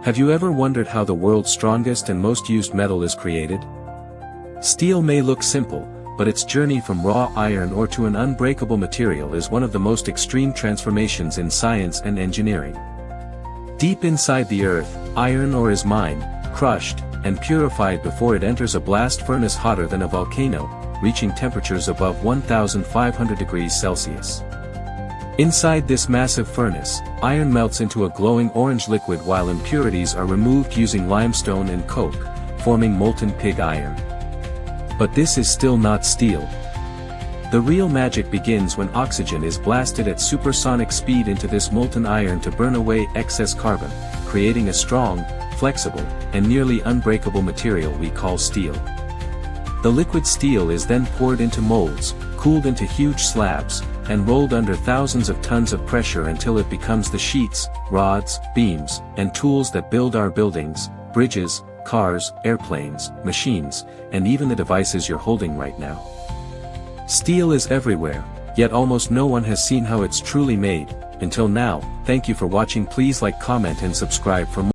Have you ever wondered how the world's strongest and most used metal is created? Steel may look simple, but its journey from raw iron ore to an unbreakable material is one of the most extreme transformations in science and engineering. Deep inside the earth, iron ore is mined, crushed, and purified before it enters a blast furnace hotter than a volcano, reaching temperatures above 1,500 degrees Celsius. Inside this massive furnace, iron melts into a glowing orange liquid while impurities are removed using limestone and coke, forming molten pig iron. But this is still not steel. The real magic begins when oxygen is blasted at supersonic speed into this molten iron to burn away excess carbon, creating a strong, flexible, and nearly unbreakable material we call steel. The liquid steel is then poured into molds, cooled into huge slabs, and rolled under thousands of tons of pressure until it becomes the sheets, rods, beams, and tools that build our buildings, bridges, cars, airplanes, machines, and even the devices you're holding right now. Steel is everywhere, yet almost no one has seen how it's truly made. Until now, thank you for watching. Please like, comment and subscribe for more.